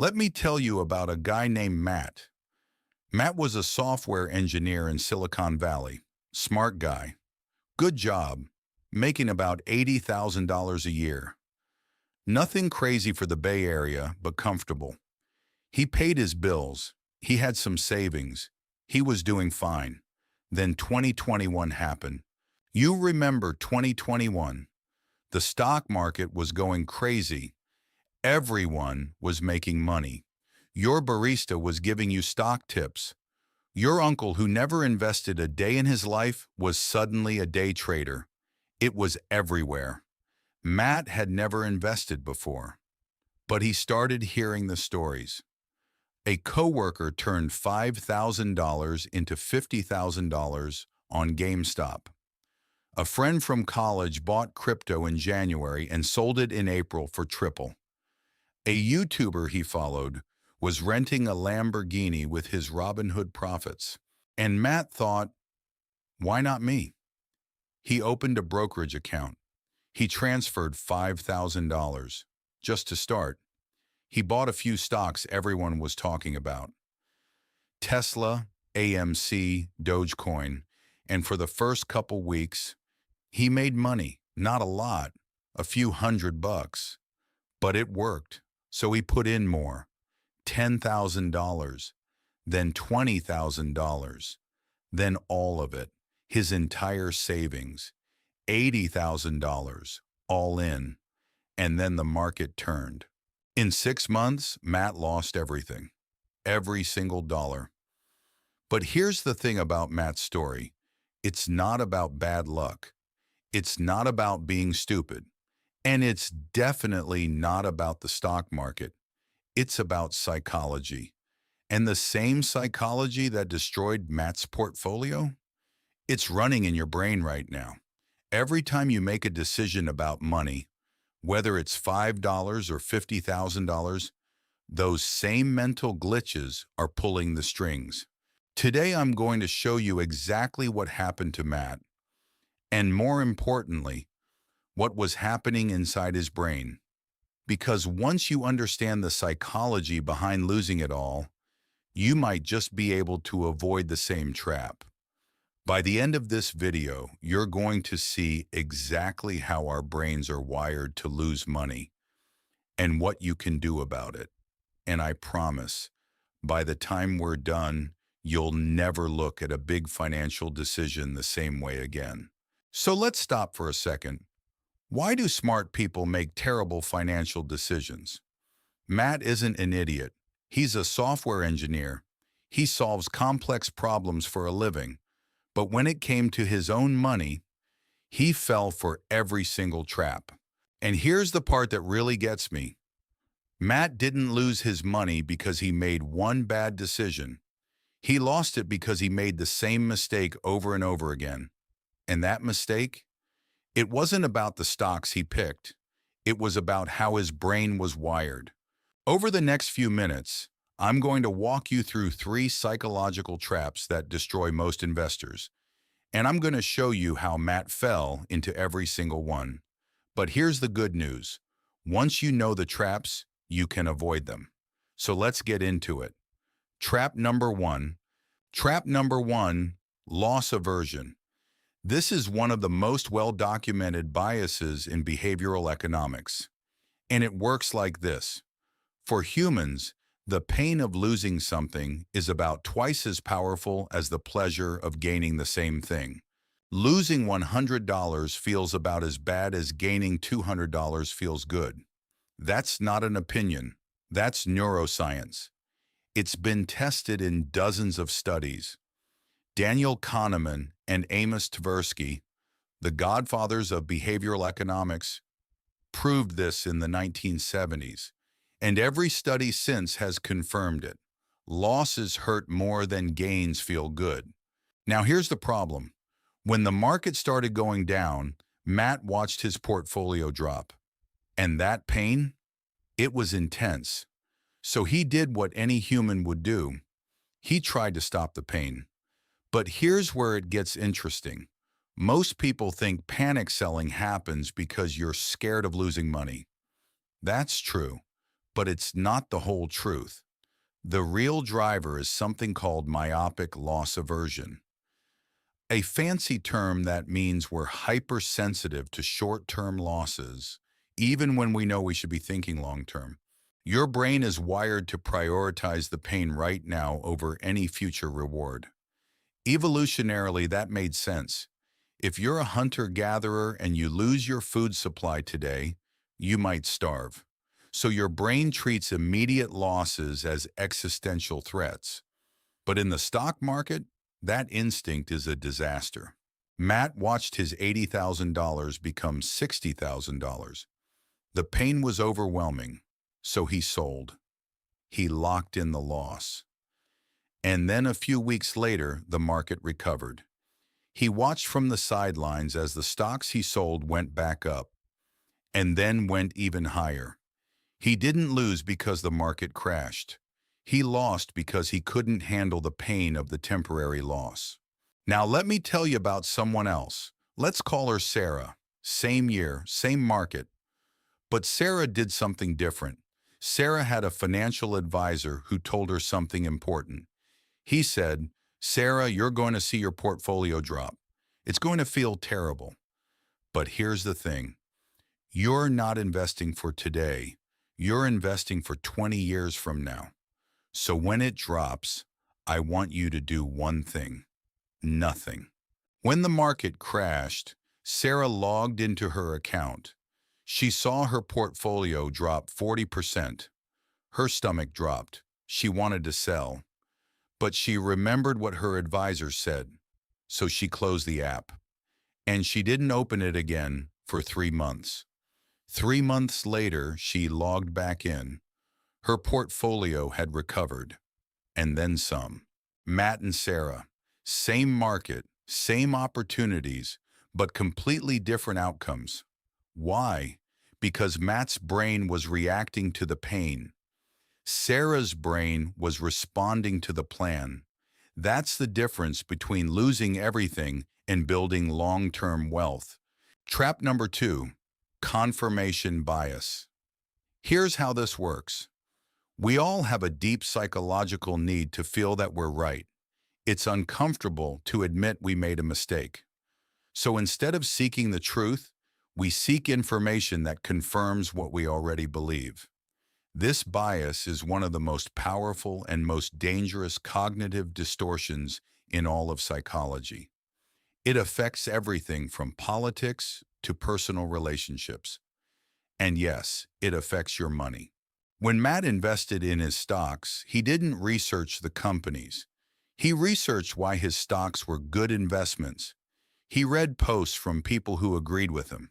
Let me tell you about a guy named Matt. Matt was a software engineer in Silicon Valley. Smart guy. Good job. Making about $80,000 a year. Nothing crazy for the Bay Area, but comfortable. He paid his bills. He had some savings. He was doing fine. Then 2021 happened. You remember 2021. The stock market was going crazy. Everyone was making money. Your barista was giving you stock tips. Your uncle, who never invested a day in his life, was suddenly a day trader. It was everywhere. Matt had never invested before, but he started hearing the stories. A coworker turned $5,000 into $50,000 on GameStop. A friend from college bought crypto in January and sold it in April for triple. A YouTuber he followed was renting a Lamborghini with his Robinhood profits. And Matt thought, why not me? He opened a brokerage account. He transferred $5,000 just to start. He bought a few stocks everyone was talking about. Tesla, AMC, Dogecoin, and for the first couple weeks, he made money. Not a lot, a few $100, but it worked. So he put in more, $10,000, then $20,000, then all of it, his entire savings, $80,000, all in, and then the market turned. In 6 months, Matt lost everything, every single dollar. But here's the thing about Matt's story. It's not about bad luck. It's not about being stupid. And it's definitely not about the stock market. It's about psychology. And the same psychology that destroyed Matt's portfolio? It's running in your brain right now. Every time you make a decision about money, whether it's $5 or $50,000, those same mental glitches are pulling the strings. Today I'm going to show you exactly what happened to Matt, and more importantly, what was happening inside his brain. Because once you understand the psychology behind losing it all, you might just be able to avoid the same trap. By the end of this video, you're going to see exactly how our brains are wired to lose money and what you can do about it. And I promise, by the time we're done, you'll never look at a big financial decision the same way again. So let's stop for a second. Why do smart people make terrible financial decisions? Matt isn't an idiot. He's a software engineer. He solves complex problems for a living. But when it came to his own money, he fell for every single trap. And here's the part that really gets me. Matt didn't lose his money because he made one bad decision. He lost it because he made the same mistake over and over again. And that mistake? It wasn't about the stocks he picked. It was about how his brain was wired. Over the next few minutes, I'm going to walk you through 3 psychological traps that destroy most investors. And I'm going to show you how Matt fell into every single one. But here's the good news. Once you know the traps, you can avoid them. So let's get into it. Trap number 1. Trap number 1, loss aversion. This is one of the most well-documented biases in behavioral economics. And it works like this. For humans, the pain of losing something is about twice as powerful as the pleasure of gaining the same thing. Losing $100 feels about as bad as gaining $200 feels good. That's not an opinion. That's neuroscience. It's been tested in dozens of studies. Daniel Kahneman and Amos Tversky, the godfathers of behavioral economics, proved this in the 1970s. And every study since has confirmed it. Losses hurt more than gains feel good. Now here's the problem. When the market started going down, Matt watched his portfolio drop. And that pain? It was intense. So he did what any human would do. He tried to stop the pain. But here's where it gets interesting. Most people think panic selling happens because you're scared of losing money. That's true. But it's not the whole truth. The real driver is something called myopic loss aversion, a fancy term that means we're hypersensitive to short-term losses, even when we know we should be thinking long-term. Your brain is wired to prioritize the pain right now over any future reward. Evolutionarily, that made sense. If you're a hunter-gatherer and you lose your food supply today, you might starve. So your brain treats immediate losses as existential threats. But in the stock market, that instinct is a disaster. Matt watched his $80,000 become $60,000. The pain was overwhelming, so he sold. He locked in the loss. And then a few weeks later, the market recovered. He watched from the sidelines as the stocks he sold went back up, and then went even higher. He didn't lose because the market crashed. He lost because he couldn't handle the pain of the temporary loss. Now let me tell you about someone else. Let's call her Sarah. Same year, same market. But Sarah did something different. Sarah had a financial advisor who told her something important. He said, "Sarah, you're going to see your portfolio drop. It's going to feel terrible. But here's the thing. You're not investing for today. You're investing for 20 years from now. So when it drops, I want you to do one thing. Nothing." When the market crashed, Sarah logged into her account. She saw her portfolio drop 40%. Her stomach dropped. She wanted to sell. But she remembered what her advisor said, so she closed the app. And she didn't open it again for 3 months. 3 months later, she logged back in. Her portfolio had recovered, and then some. Matt and Sarah, same market, same opportunities, but completely different outcomes. Why? Because Matt's brain was reacting to the pain. Sarah's brain was responding to the plan. That's the difference between losing everything and building long-term wealth. Trap number 2, confirmation bias. Here's how this works. We all have a deep psychological need to feel that we're right. It's uncomfortable to admit we made a mistake. So instead of seeking the truth, we seek information that confirms what we already believe. This bias is one of the most powerful and most dangerous cognitive distortions in all of psychology. It affects everything from politics to personal relationships. And yes, it affects your money. When Matt invested in his stocks, he didn't research the companies. He researched why his stocks were good investments. He read posts from people who agreed with him.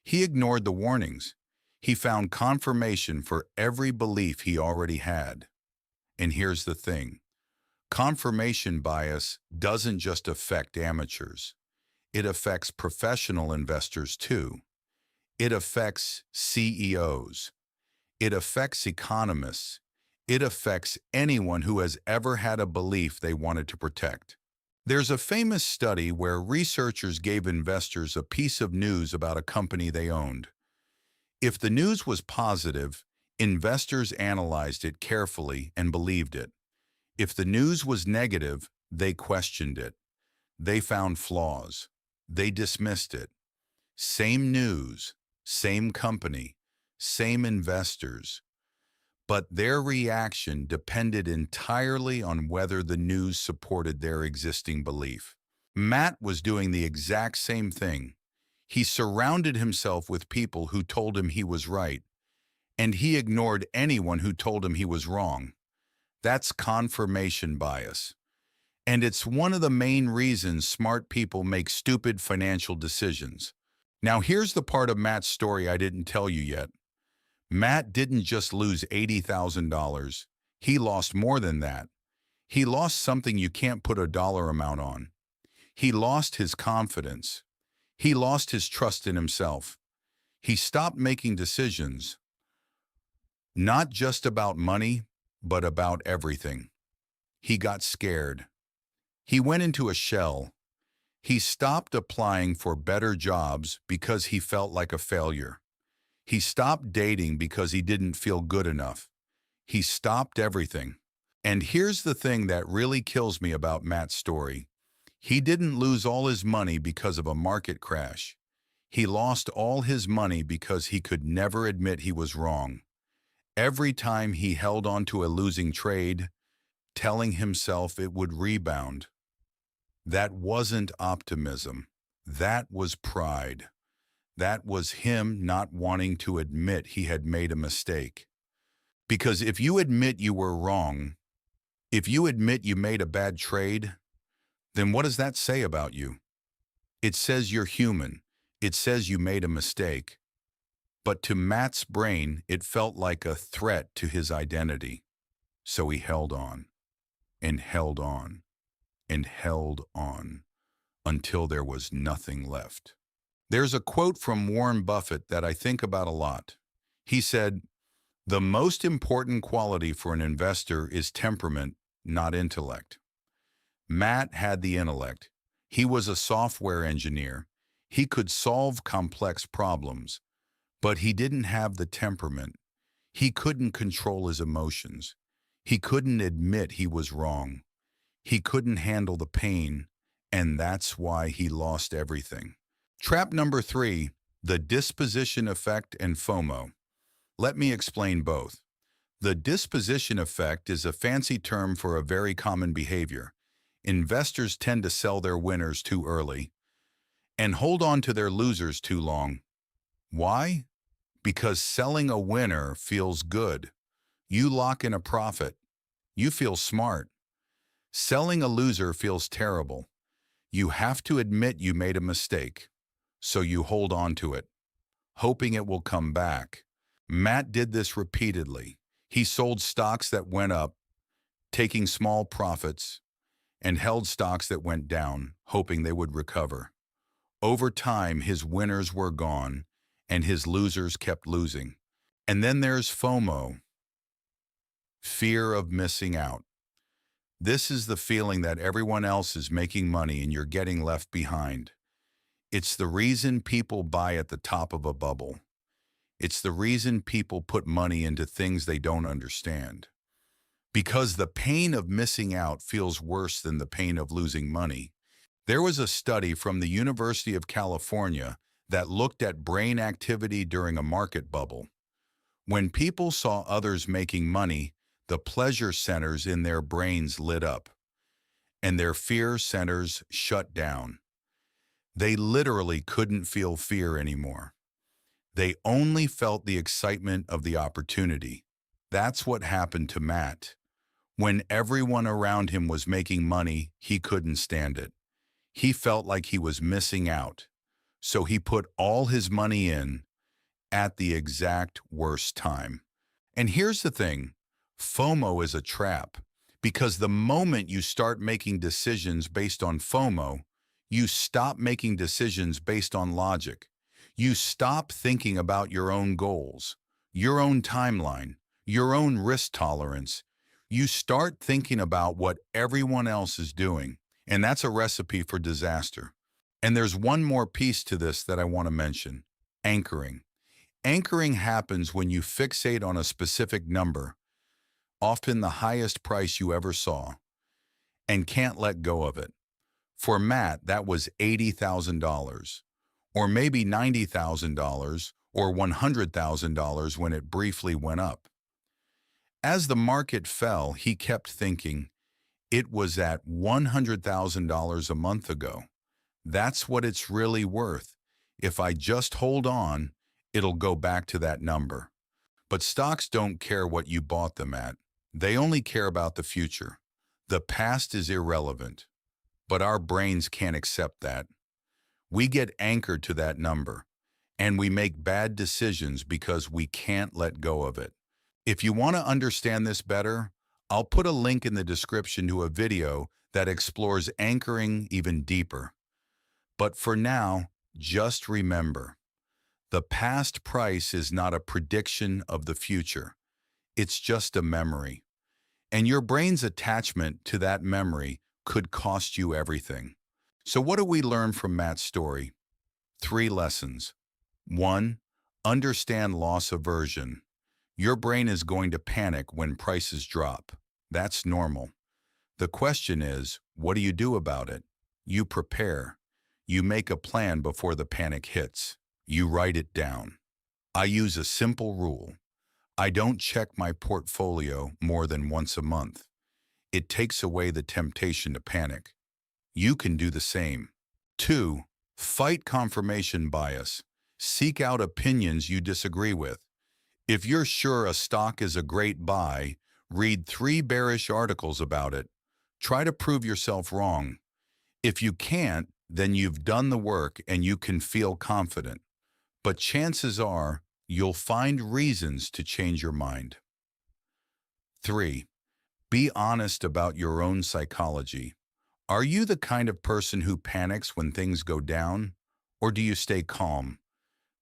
He ignored the warnings. He found confirmation for every belief he already had. And here's the thing. Confirmation bias doesn't just affect amateurs. It affects professional investors too. It affects CEOs. It affects economists. It affects anyone who has ever had a belief they wanted to protect. There's a famous study where researchers gave investors a piece of news about a company they owned. If the news was positive, investors analyzed it carefully and believed it. If the news was negative, they questioned it. They found flaws. They dismissed it. Same news, same company, same investors. But their reaction depended entirely on whether the news supported their existing belief. Matt was doing the exact same thing. He surrounded himself with people who told him he was right, and he ignored anyone who told him he was wrong. That's confirmation bias. And it's one of the main reasons smart people make stupid financial decisions. Now here's the part of Matt's story I didn't tell you yet. Matt didn't just lose $80,000. He lost more than that. He lost something you can't put a dollar amount on. He lost his confidence. He lost his trust in himself. He stopped making decisions, not just about money, but about everything. He got scared. He went into a shell. He stopped applying for better jobs because he felt like a failure. He stopped dating because he didn't feel good enough. He stopped everything. And here's the thing that really kills me about Matt's story. He didn't lose all his money because of a market crash. He lost all his money because he could never admit he was wrong. Every time he held on to a losing trade, telling himself it would rebound. That wasn't optimism. That was pride. That was him not wanting to admit he had made a mistake. Because if you admit you were wrong, if you admit you made a bad trade, then what does that say about you? It says you're human. It says you made a mistake. But to Matt's brain, it felt like a threat to his identity. So he held on, and held on, and held on, until there was nothing left. There's a quote from Warren Buffett that I think about a lot. He said, "The most important quality for an investor is temperament, not intellect." Matt had the intellect. He was a software engineer. He could solve complex problems, but he didn't have the temperament. He couldn't control his emotions. He couldn't admit he was wrong. He couldn't handle the pain, and that's why he lost everything. Trap number 3, the disposition effect and FOMO. Let me explain both. The disposition effect is a fancy term for a very common behavior. Investors tend to sell their winners too early and hold on to their losers too long. Why? Because selling a winner feels good. You lock in a profit. You feel smart. Selling a loser feels terrible. You have to admit you made a mistake, so you hold on to it, hoping it will come back. Matt did this repeatedly. He sold stocks that went up, taking small profits, and held stocks that went down, hoping they would recover. Over time, his winners were gone, and his losers kept losing. And then there's FOMO, fear of missing out. This is the feeling that everyone else is making money and you're getting left behind. It's the reason people buy at the top of a bubble. It's the reason people put money into things they don't understand. Because the pain of missing out feels worse than the pain of losing money. There was a study from the University of California that looked at brain activity during a market bubble. When people saw others making money, the pleasure centers in their brains lit up, and their fear centers shut down. They literally couldn't feel fear anymore. They only felt the excitement of the opportunity. That's what happened to Matt. When everyone around him was making money, he couldn't stand it. He felt like he was missing out. So he put all his money in at the exact worst time. And here's the thing, FOMO is a trap, because the moment you start making decisions based on FOMO, you stop making decisions based on logic. You stop thinking about your own goals, your own timeline, your own risk tolerance. You start thinking about what everyone else is doing, and that's a recipe for disaster. And there's one more piece to this that I want to mention, anchoring. Anchoring happens when you fixate on a specific number, often the highest price you ever saw, and can't let go of it. For Matt, that was $80,000, or maybe $90,000, or $100,000 when it briefly went up. As the market fell, he kept thinking, it was at $100,000 a month ago. That's what it's really worth. If I just hold on, it'll go back to that number. But stocks don't care what you bought them at. They only care about the future. The past is irrelevant. But our brains can't accept that. We get anchored to that number, and we make bad decisions because we can't let go of it. If you want to understand this better, I'll put a link in the description to a video that explores anchoring even deeper. But for now, just remember, the past price is not a prediction of the future. It's just a memory. And your brain's attachment to that memory could cost you everything. So what do we learn from Matt's story? 3 lessons. 1. Understand loss aversion. Your brain is going to panic when prices drop. That's normal. The question is, what do you do about it? You prepare. You make a plan before the panic hits. You write it down. I use a simple rule. I don't check my portfolio more than once a month. It takes away the temptation to panic. You can do the same. 2. Fight confirmation bias. Seek out opinions you disagree with. If you're sure a stock is a great buy, read 3 bearish articles about it. Try to prove yourself wrong. If you can't, then you've done the work and you can feel confident. But chances are, you'll find reasons to change your mind. 3. Be honest about your own psychology. Are you the kind of person who panics when things go down? Or do you stay calm?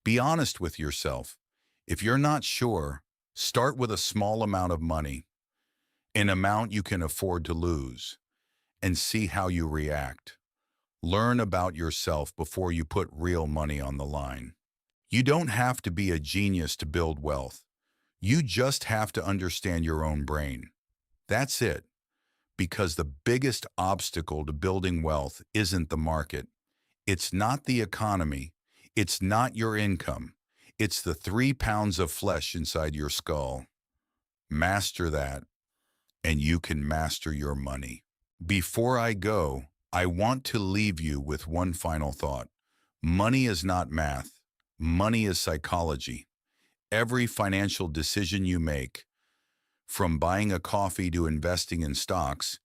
Be honest with yourself. If you're not sure, start with a small amount of money, an amount you can afford to lose, and see how you react. Learn about yourself before you put real money on the line. You don't have to be a genius to build wealth. You just have to understand your own brain. That's it. Because the biggest obstacle to building wealth isn't the market. It's not the economy. It's not your income. It's the 3 pounds of flesh inside your skull. Master that, and you can master your money. Before I go, I want to leave you with one final thought. Money is not math. Money is psychology. Every financial decision you make, from buying a coffee to investing in stocks,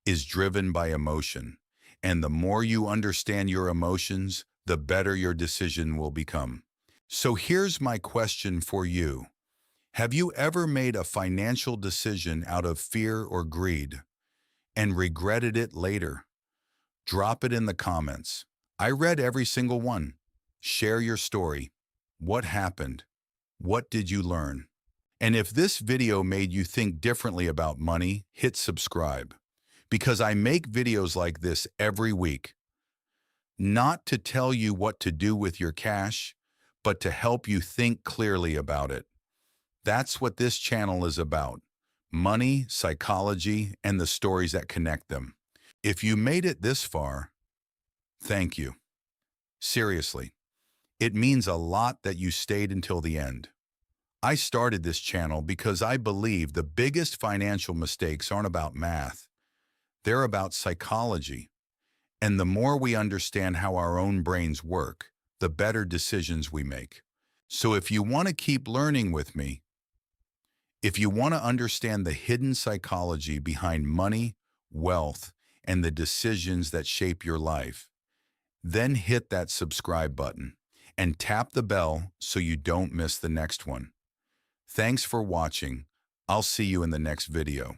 is driven by emotion. And the more you understand your emotions, the better your decision will become. So here's my question for you. Have you ever made a financial decision out of fear or greed and regretted it later? Drop it in the comments. I read every single one. Share your story. What happened? What did you learn? And if this video made you think differently about money, hit subscribe. Because I make videos like this every week. Not to tell you what to do with your cash, but to help you think clearly about it. That's what this channel is about. Money, psychology, and the stories that connect them. If you made it this far, thank you. Seriously, it means a lot that you stayed until the end. I started this channel because I believe the biggest financial mistakes aren't about math. They're about psychology. And the more we understand how our own brains work, the better decisions we make. So if you want to keep learning with me, if you want to understand the hidden psychology behind money, wealth, and the decisions that shape your life, then hit that subscribe button and tap the bell so you don't miss the next one. Thanks for watching. I'll see you in the next video.